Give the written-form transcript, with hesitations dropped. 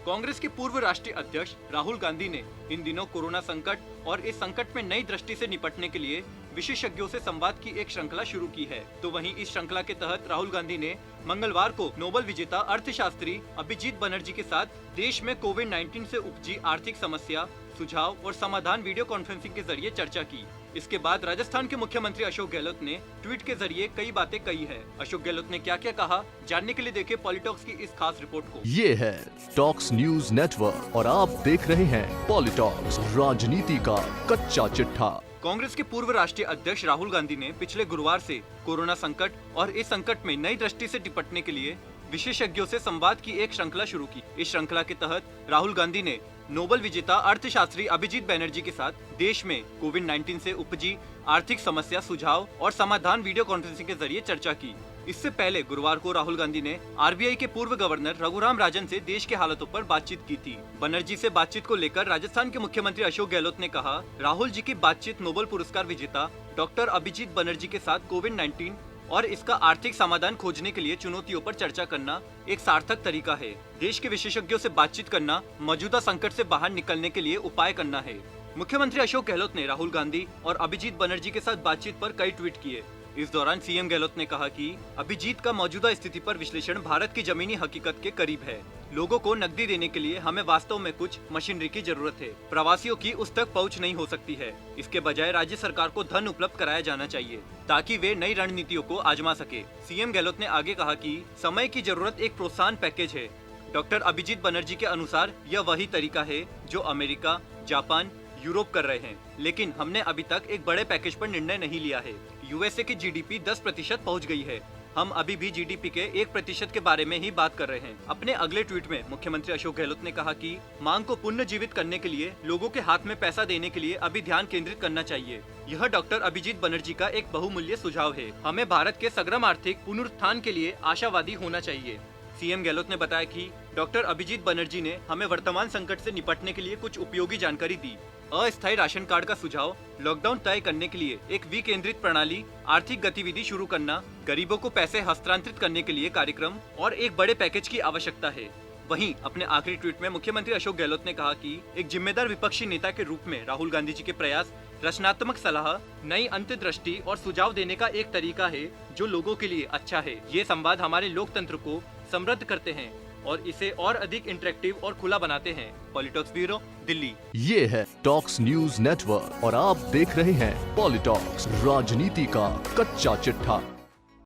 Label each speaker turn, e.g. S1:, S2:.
S1: कांग्रेस के पूर्व राष्ट्रीय अध्यक्ष राहुल गांधी ने इन दिनों कोरोना संकट और इस संकट में नई दृष्टि से निपटने के लिए विशेषज्ञों से संवाद की एक श्रृंखला शुरू की है। तो वहीं इस श्रृंखला के तहत राहुल गांधी ने मंगलवार को नोबेल विजेता अर्थशास्त्री अभिजीत बनर्जी के साथ देश में कोविड-19 से उपजी आर्थिक समस्या, सुझाव और समाधान वीडियो कॉन्फ्रेंसिंग के जरिए चर्चा की। इसके बाद राजस्थान के मुख्यमंत्री अशोक गहलोत ने ट्वीट के जरिए कई बातें कही है। अशोक गहलोत ने क्या क्या कहा, जानने के लिए देखें पॉलिटॉक्स की इस खास रिपोर्ट को।
S2: ये है टॉक्स न्यूज नेटवर्क और आप देख रहे हैं पॉलिटॉक्स, राजनीति का कच्चा चिट्ठा।
S1: कांग्रेस के पूर्व राष्ट्रीय अध्यक्ष राहुल गांधी ने पिछले गुरुवार से कोरोना संकट और इस संकट में नई दृष्टि से निपटने के लिए विशेषज्ञों से संवाद की एक श्रृंखला शुरू की। इस श्रृंखला के तहत राहुल गांधी ने नोबेल विजेता अर्थशास्त्री अभिजीत बनर्जी के साथ देश में कोविड-19 से उपजी आर्थिक समस्या, सुझाव और समाधान वीडियो कॉन्फ्रेंसिंग के जरिए चर्चा की। इससे पहले गुरुवार को राहुल गांधी ने आरबीआई के पूर्व गवर्नर रघुराम राजन से देश के हालातों पर बातचीत की थी। बनर्जी से बातचीत को लेकर राजस्थान के मुख्यमंत्री अशोक गहलोत ने कहा, राहुल जी की बातचीत नोबेल पुरस्कार विजेता डॉक्टर अभिजीत बनर्जी के साथ कोविड-19 और इसका आर्थिक समाधान खोजने के लिए चुनौतियों पर चर्चा करना एक सार्थक तरीका है। देश के विशेषज्ञों से बातचीत करना मौजूदा संकट से बाहर निकलने के लिए उपाय करना है। मुख्यमंत्री अशोक गहलोत ने राहुल गांधी और अभिजीत बनर्जी के साथ बातचीत पर कई ट्वीट किए। इस दौरान सीएम गहलोत ने कहा कि अभिजीत का मौजूदा स्थिति पर विश्लेषण भारत की जमीनी हकीकत के करीब है। लोगों को नकदी देने के लिए हमें वास्तव में कुछ मशीनरी की जरूरत है। प्रवासियों की उस तक पहुंच नहीं हो सकती है। इसके बजाय राज्य सरकार को धन उपलब्ध कराया जाना चाहिए ताकि वे नई रणनीतियों को आजमा सके। सीएम गहलोत ने आगे कहा कि समय की जरूरत एक प्रोत्साहन पैकेज है। डॉक्टर अभिजीत बनर्जी के अनुसार यह वही तरीका है जो अमेरिका, जापान, यूरोप कर रहे हैं, लेकिन हमने अभी तक एक बड़े पैकेज पर निर्णय नहीं लिया है। यूएसए की जीडीपी 10% पहुंच गई है। हम अभी भी जीडीपी के 1% के बारे में ही बात कर रहे हैं। अपने अगले ट्वीट में मुख्यमंत्री अशोक गहलोत ने कहा कि मांग को पुनर्जीवित करने के लिए लोगों के हाथ में पैसा देने के लिए अभी ध्यान केंद्रित करना चाहिए। यह डॉक्टर अभिजीत बनर्जी का एक बहुमूल्य सुझाव है। हमें भारत के सग्रम आर्थिक पुनरुत्थान के लिए आशावादी होना चाहिए। सीएम गहलोत ने बताया कि डॉक्टर अभिजीत बनर्जी ने हमें वर्तमान संकट से निपटने के लिए कुछ उपयोगी जानकारी दी। अस्थायी राशन कार्ड का सुझाव, लॉकडाउन तय करने के लिए एक विकेंद्रित प्रणाली, आर्थिक गतिविधि शुरू करना, गरीबों को पैसे हस्तांतरित करने के लिए कार्यक्रम और एक बड़े पैकेज की आवश्यकता है। वहीं अपने आखिरी ट्वीट में मुख्यमंत्री अशोक गहलोत ने कहा कि एक जिम्मेदार विपक्षी नेता के रूप में राहुल गांधी जी के प्रयास रचनात्मक सलाह, नई अंतर्दृष्टि और सुझाव देने का एक तरीका है जो लोगों के लिए अच्छा है। ये संवाद हमारे लोकतंत्र को समृद्ध करते हैं और इसे और अधिक इंटरेक्टिव और खुला बनाते हैं। पॉलिटॉक्स ब्यूरो, दिल्ली।
S2: ये है टॉक्स न्यूज नेटवर्क और आप देख रहे हैं पॉलिटॉक्स, राजनीति का कच्चा चिट्ठा।